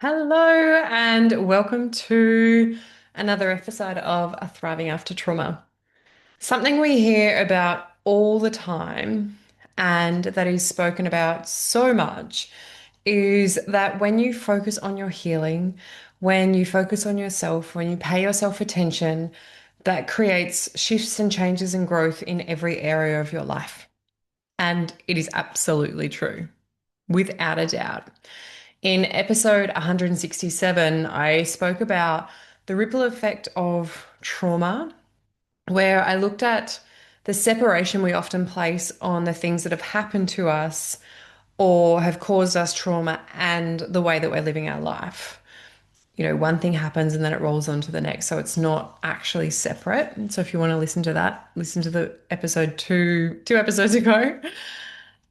Hello, and welcome to another episode of A Thriving After Trauma. Something we hear about all the time and that is spoken about so much is that when you focus on your healing, when you focus on yourself, when you pay yourself attention, that creates shifts and changes and growth in every area of your life. And it is absolutely true, without a doubt. In episode 167, I spoke about the ripple effect of trauma, where I looked at the separation we often place on the things that have happened to us or have caused us trauma and the way that we're living our life. One thing happens and then it rolls on to the next. So it's not actually separate. So if you want to listen to that, listen to the episode two episodes ago.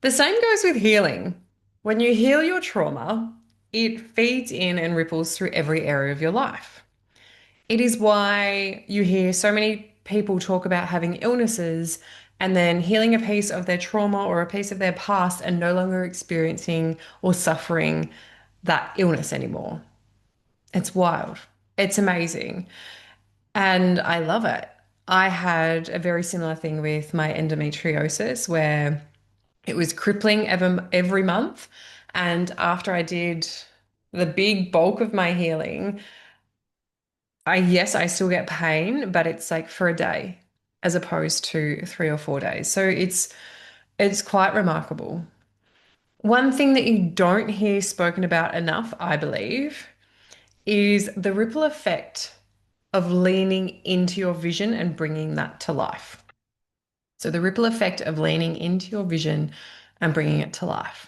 The same goes with healing. When you heal your trauma, it feeds in and ripples through every area of your life. It is why you hear so many people talk about having illnesses and then healing a piece of their trauma or a piece of their past and no longer experiencing or suffering that illness anymore. It's wild. It's amazing. And I love it. I had a very similar thing with my endometriosis where it was crippling every month. And after I did the big bulk of my healing, yes, I still get pain, but it's like for a day as opposed to 3 or 4 days. So it's quite remarkable. One thing that you don't hear spoken about enough, I believe, is the ripple effect of leaning into your vision and bringing that to life. So the ripple effect of leaning into your vision and bringing it to life.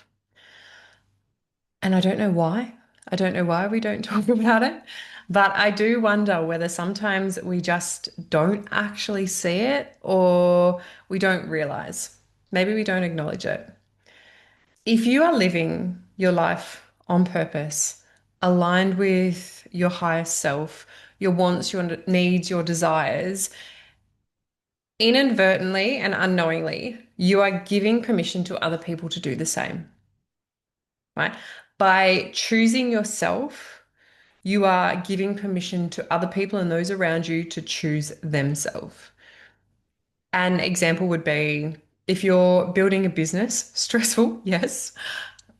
And I don't know why. I don't know why we don't talk about it, but I do wonder whether sometimes we just don't actually see it or we don't realize. Maybe we don't acknowledge it. If you are living your life on purpose, aligned with your highest self, your wants, your needs, your desires, inadvertently and unknowingly, you are giving permission to other people to do the same, right? By choosing yourself, you are giving permission to other people and those around you to choose themselves. An example would be if you're building a business, stressful, yes,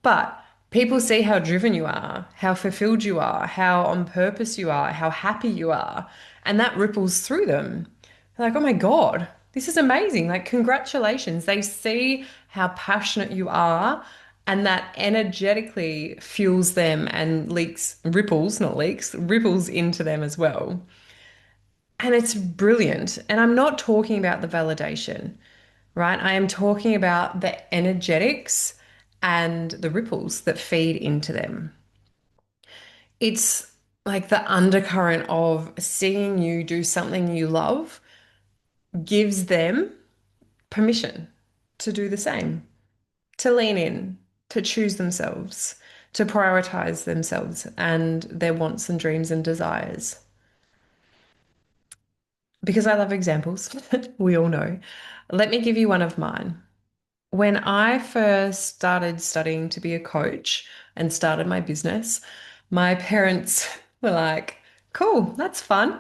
but people see how driven you are, how fulfilled you are, how on purpose you are, how happy you are, and that ripples through them. They're like, oh my God, this is amazing. Like, congratulations. They see how passionate you are, and that energetically fuels them and leaks, ripples, not leaks, ripples into them as well. And it's brilliant. And I'm not talking about the validation, right? I am talking about the energetics and the ripples that feed into them. It's like the undercurrent of seeing you do something you love gives them permission to do the same, to lean in, to choose themselves, to prioritize themselves and their wants and dreams and desires. Because I love examples, we all know. Let me give you one of mine. When I first started studying to be a coach and started my business, my parents were like, cool, that's fun.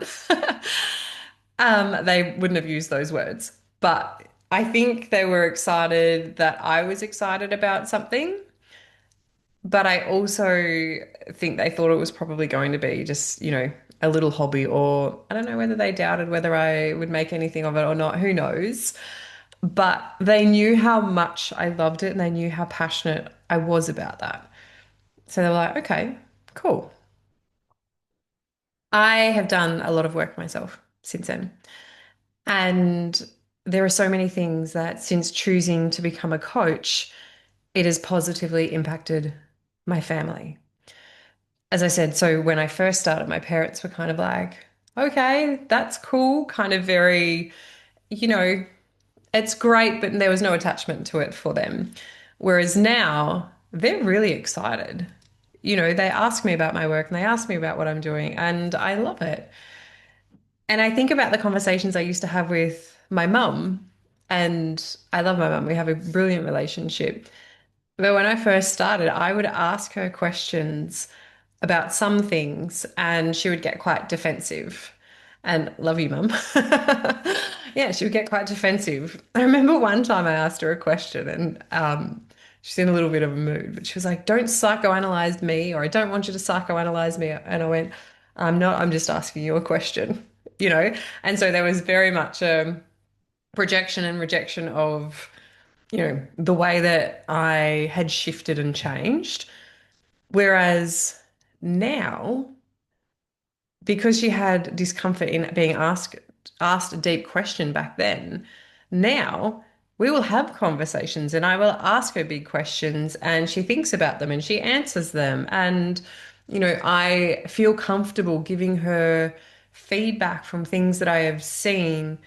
They wouldn't have used those words, but I think they were excited that I was excited about something. But I also think they thought it was probably going to be just, a little hobby, or I don't know whether they doubted whether I would make anything of it or not. Who knows? But they knew how much I loved it and they knew how passionate I was about that. So they were like, okay, cool. I have done a lot of work myself since then. And there are so many things that since choosing to become a coach, it has positively impacted my family. As I said, so when I first started, my parents were kind of like, okay, that's cool, kind of very, you know, it's great, but there was no attachment to it for them. Whereas now they're really excited. They ask me about my work and they ask me about what I'm doing, and I love it. And I think about the conversations I used to have with my mum, and I love my mum. We have a brilliant relationship. But when I first started, I would ask her questions about some things, and she would get quite defensive. And love you, mum. Yeah, she would get quite defensive. I remember one time I asked her a question, and she's in a little bit of a mood, but she was like, "Don't psychoanalyze me," or "I don't want you to psychoanalyze me." And I went, "I'm not. I'm just asking you a question," you know. And so there was very much a projection and rejection of, the way that I had shifted and changed. Whereas now, because she had discomfort in being asked a deep question back then, now we will have conversations and I will ask her big questions and she thinks about them and she answers them. And, I feel comfortable giving her feedback from things that I have seen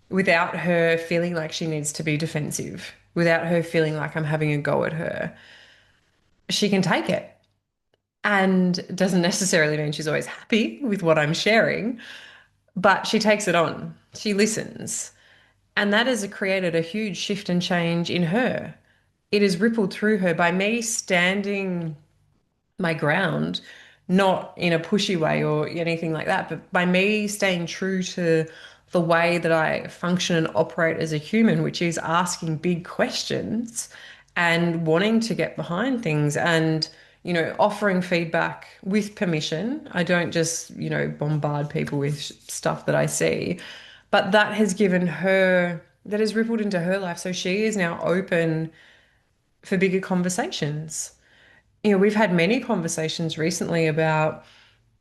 without her feeling like she needs to be defensive, without her feeling like I'm having a go at her. She can take it. And it doesn't necessarily mean she's always happy with what I'm sharing, but she takes it on. She listens. And that has created a huge shift and change in her. It has rippled through her by me standing my ground, not in a pushy way or anything like that, but by me staying true to the way that I function and operate as a human, which is asking big questions and wanting to get behind things and, offering feedback with permission. I don't just, bombard people with stuff that I see, but that has rippled into her life. So she is now open for bigger conversations. We've had many conversations recently about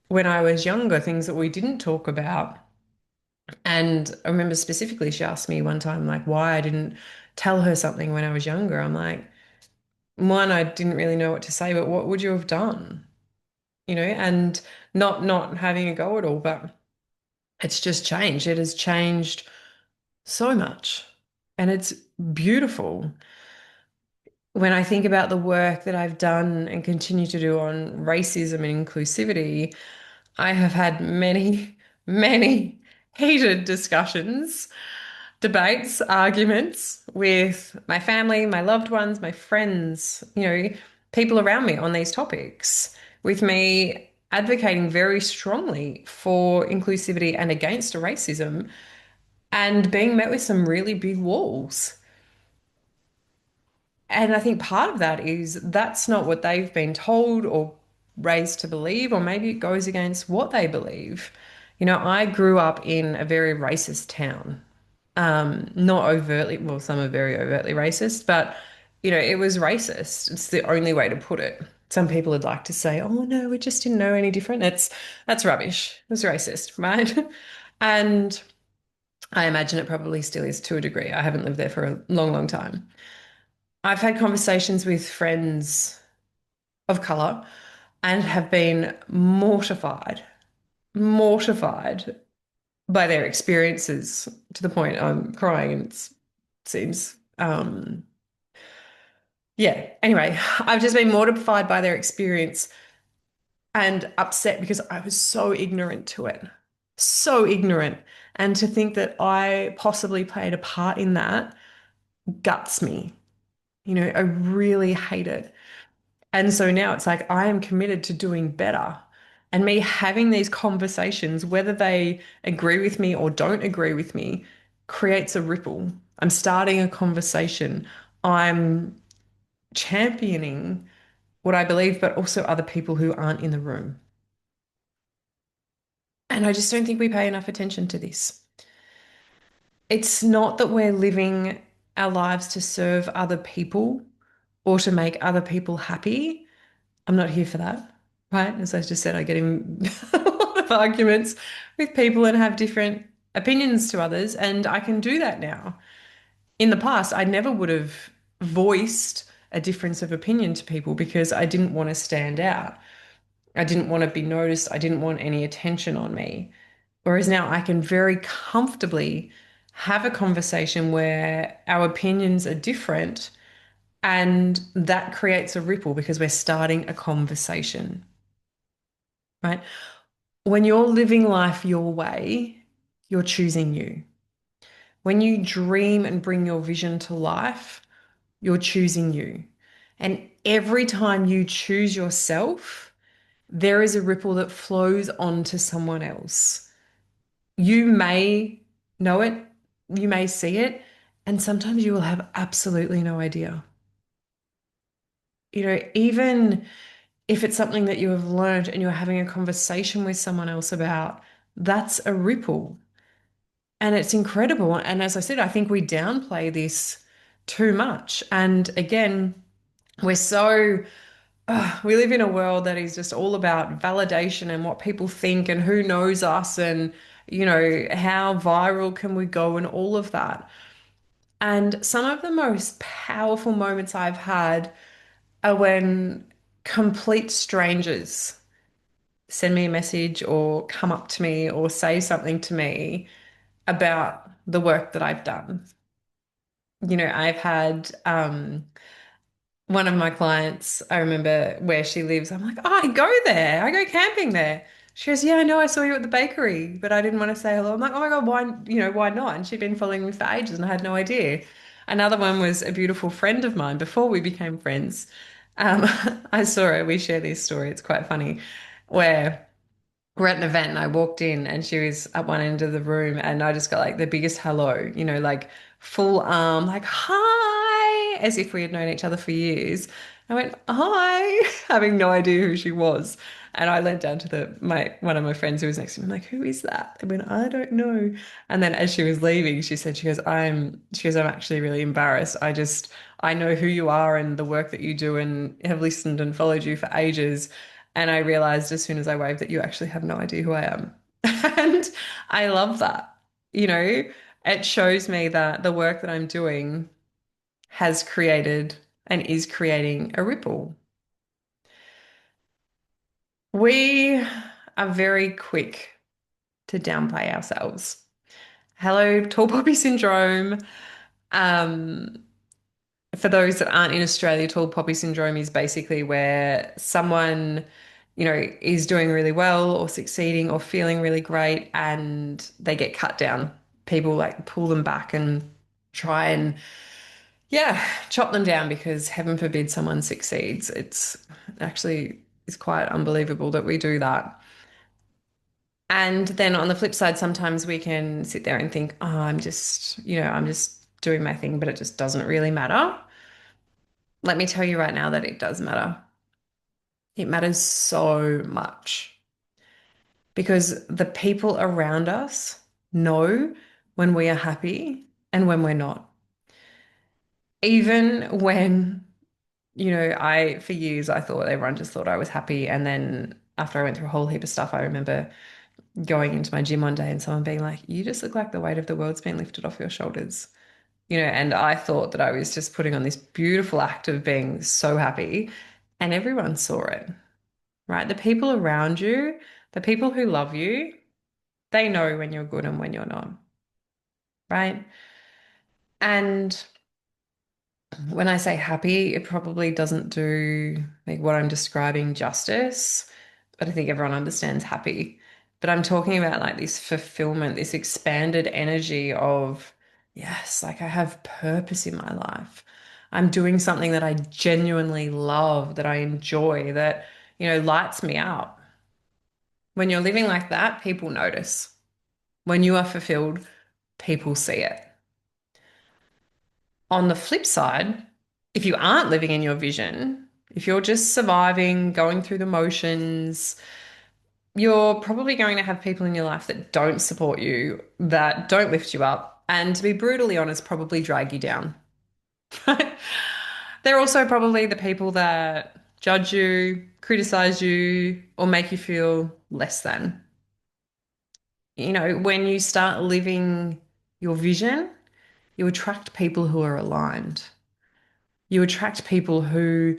when I was younger, things that we didn't talk about. And I remember specifically, she asked me one time, like, why I didn't tell her something when I was younger. I'm like, one, I didn't really know what to say, but what would you have done? And not having a go at all, but it's just changed. It has changed so much. And it's beautiful. When I think about the work that I've done and continue to do on racism and inclusivity, I have had many, many heated discussions, debates, arguments with my family, my loved ones, my friends, people around me on these topics, with me advocating very strongly for inclusivity and against racism and being met with some really big walls. And I think part of that is that's not what they've been told or raised to believe, or maybe it goes against what they believe. I grew up in a very racist town. Not overtly, well, some are very overtly racist, but it was racist. It's the only way to put it. Some people would like to say, "Oh no, we just didn't know any different." That's rubbish. It was racist, right? And I imagine it probably still is to a degree. I haven't lived there for a long, long time. I've had conversations with friends of color and have been mortified by their experiences to the point I'm crying and it seems, yeah. Anyway, I've just been mortified by their experience and upset because I was so ignorant to it. So ignorant. And to think that I possibly played a part in that guts me. I really hate it. And so now it's like I am committed to doing better. And me having these conversations, whether they agree with me or don't agree with me, creates a ripple. I'm starting a conversation. I'm championing what I believe, but also other people who aren't in the room. And I just don't think we pay enough attention to this. It's not that we're living our lives to serve other people or to make other people happy. I'm not here for that, right? As I just said, I get in a lot of arguments with people and have different opinions to others, and I can do that now. In the past, I never would have voiced a difference of opinion to people because I didn't want to stand out. I didn't want to be noticed. I didn't want any attention on me. Whereas now I can very comfortably have a conversation where our opinions are different and that creates a ripple because we're starting a conversation, right? When you're living life your way, you're choosing you. When you dream and bring your vision to life, you're choosing you. And every time you choose yourself, there is a ripple that flows onto someone else. You may know it, you may see it, and sometimes you will have absolutely no idea. Even if it's something that you have learned and you're having a conversation with someone else about, that's a ripple. And it's incredible. And as I said, I think we downplay this too much. And again, we're so, we live in a world that is just all about validation and what people think and who knows us and, how viral can we go and all of that. And some of the most powerful moments I've had are when complete strangers send me a message or come up to me or say something to me about the work that I've done. I've had one of my clients, I remember where she lives. I'm like, oh, I go there. I go camping there. She goes, yeah, I know I saw you at the bakery, but I didn't want to say hello. I'm like, oh my God, why not? And she'd been following me for ages and I had no idea. Another one was a beautiful friend of mine before we became friends. Um, I saw her. We share this story. It's quite funny, where we're at an event and I walked in and she was at one end of the room and I just got like the biggest hello, like full arm, like hi, as if we had known each other for years. I went, hi, having no idea who she was. And I leant down to my one of my friends who was next to me. I'm like, who is that? I went, I don't know. And then as she was leaving, she goes, I'm actually really embarrassed. I know who you are and the work that you do and have listened and followed you for ages. And I realized as soon as I waved that you actually have no idea who I am. And I love that. You know, it shows me that the work that I'm doing has created and is creating a ripple. We are very quick to downplay ourselves. Hello, tall poppy syndrome. Um, for those that aren't in Australia, tall poppy syndrome is basically where someone, is doing really well or succeeding or feeling really great and they get cut down. People like pull them back and try and, yeah, chop them down because heaven forbid someone succeeds. It's quite unbelievable that we do that. And then on the flip side, sometimes we can sit there and think, oh, I'm just doing my thing, but it just doesn't really matter. Let me tell you right now that it does matter. It matters so much because the people around us know when we are happy and when we're not. Even when, for years I thought everyone just thought I was happy. And then after I went through a whole heap of stuff, I remember going into my gym one day and someone being like, you just look like the weight of the world's been lifted off your shoulders. And I thought that I was just putting on this beautiful act of being so happy, and everyone saw it. Right? The people around you, the people who love you, they know when you're good and when you're not, right? And when I say happy, it probably doesn't do like what I'm describing justice, but I think everyone understands happy. But I'm talking about like this fulfillment, this expanded energy of, yes, like I have purpose in my life. I'm doing something that I genuinely love, that I enjoy, that, lights me up. When you're living like that, people notice. When you are fulfilled, people see it. On the flip side, if you aren't living in your vision, if you're just surviving, going through the motions, you're probably going to have people in your life that don't support you, that don't lift you up, and to be brutally honest, probably drag you down. They're also probably the people that judge you, criticize you, or make you feel less than. When you start living your vision, you attract people who are aligned. You attract people who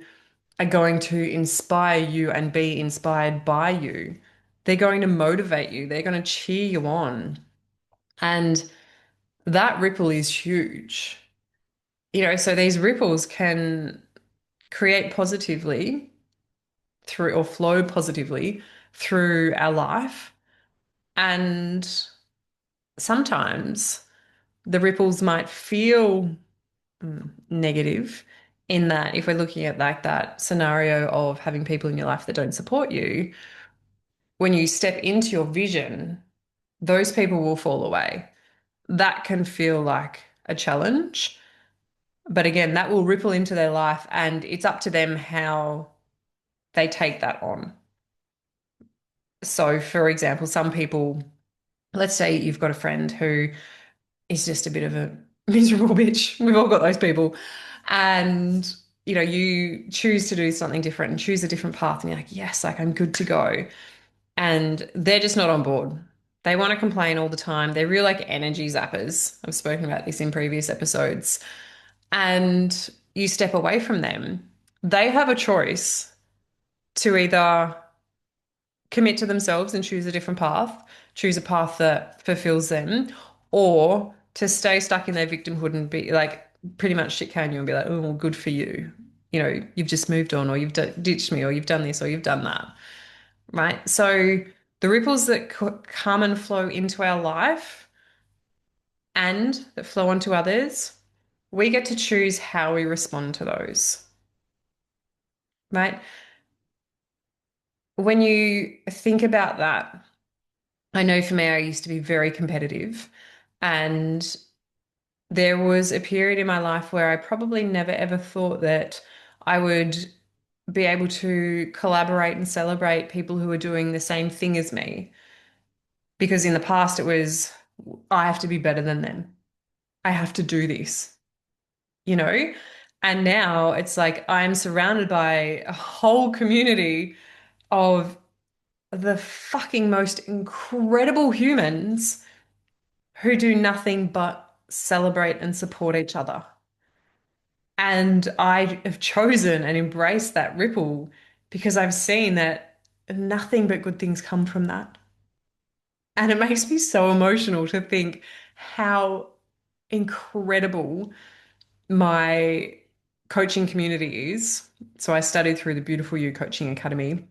are going to inspire you and be inspired by you. They're going to motivate you. They're going to cheer you on. And that ripple is huge. So these ripples can create positively through or flow positively through our life. And sometimes the ripples might feel negative In that, if we're looking at like that scenario of having people in your life that don't support you, when you step into your vision, those people will fall away. That can feel like a challenge. But again, that will ripple into their life, and it's up to them how they take that on. So, for example, some people, let's say you've got a friend who is just a bit of a miserable bitch. We've all got those people. And, you choose to do something different and choose a different path, and you're like, yes, like I'm good to go. And they're just not on board. They want to complain all the time. They're real like energy zappers. I've spoken about this in previous episodes. And you step away from them. They have a choice to either commit to themselves and choose a different path, choose a path that fulfills them, or to stay stuck in their victimhood and be like pretty much shit can you and be like, oh, well, good for you. You've just moved on, or you've ditched me, or you've done this, or you've done that. Right. So the ripples that come and flow into our life and that flow onto others, we get to choose how we respond to those. Right. When you think about that, I know for me, I used to be very competitive. And there was a period in my life where I probably never ever thought that I would be able to collaborate and celebrate people who are doing the same thing as me. Because in the past, it was, I have to be better than them. I have to do this, you know? And now it's like I'm surrounded by a whole community of the fucking most incredible humans who do nothing but celebrate and support each other. And I have chosen and embraced that ripple because I've seen that nothing but good things come from that. And it makes me so emotional to think how incredible my coaching community is. So I studied through the Beautiful You Coaching Academy.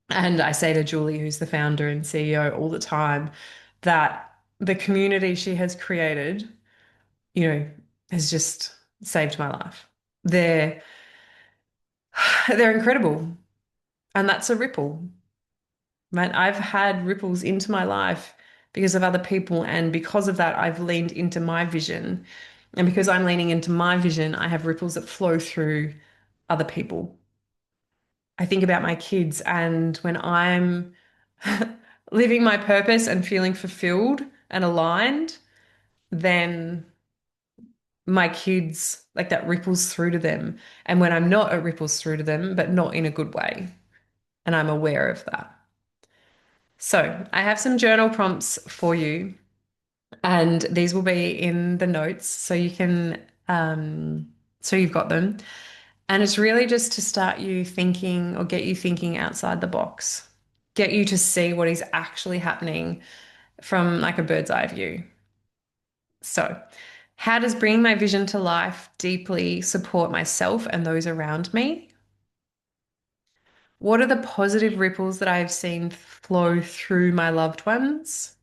And I say to Julie, who's the founder and CEO, all the time that the community she has created, you know, has just saved my life. They're they're incredible. And that's a ripple, right? I've had ripples into my life because of other people. And because of that, I've leaned into my vision. And because I'm leaning into my vision, I have ripples that flow through other people. I think about my kids, and when I'm living my purpose and feeling fulfilled and aligned, then my kids, like that ripples through to them. And when I'm not, it ripples through to them, but not in a good way. And I'm aware of that. So I have some journal prompts for you, and these will be in the notes so you can, so you've got them. And it's really just to start you thinking or get you thinking outside the box, get you to see what is actually happening from like a bird's eye view. So, how does bringing my vision to life deeply support myself and those around me? What are the positive ripples that I have seen flow through my loved ones?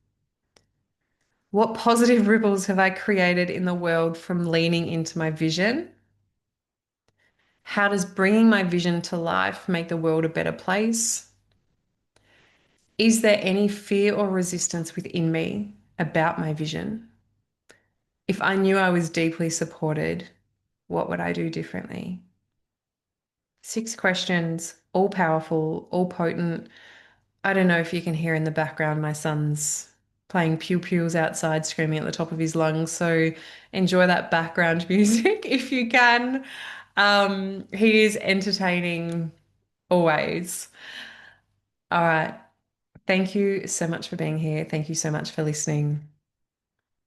What positive ripples have I created in the world from leaning into my vision? How does bringing my vision to life make the world a better place? Is there any fear or resistance within me about my vision? If I knew I was deeply supported, what would I do differently? 6 questions, all powerful, all potent. I don't know if you can hear in the background my son's playing pew pews outside, screaming at the top of his lungs. So enjoy that background music if you can. He is entertaining always. All right. Thank you so much for being here. Thank you so much for listening.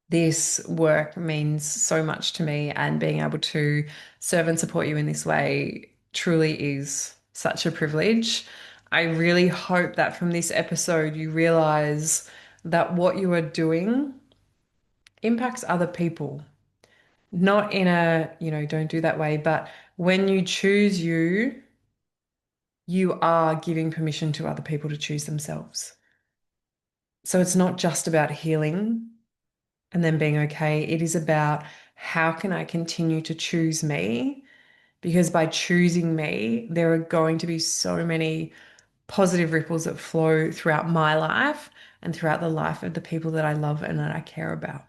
This work means so much to me, and being able to serve and support you in this way truly is such a privilege. I really hope that from this episode, you realize that what you are doing impacts other people, not in a, don't do that way, but when you choose you, you are giving permission to other people to choose themselves. So it's not just about healing and then being okay. It is about how can I continue to choose me because by choosing me, there are going to be so many positive ripples that flow throughout my life and throughout the life of the people that I love and that I care about.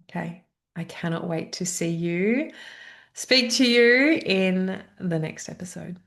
Okay. I cannot wait to see you, speak to you in the next episode.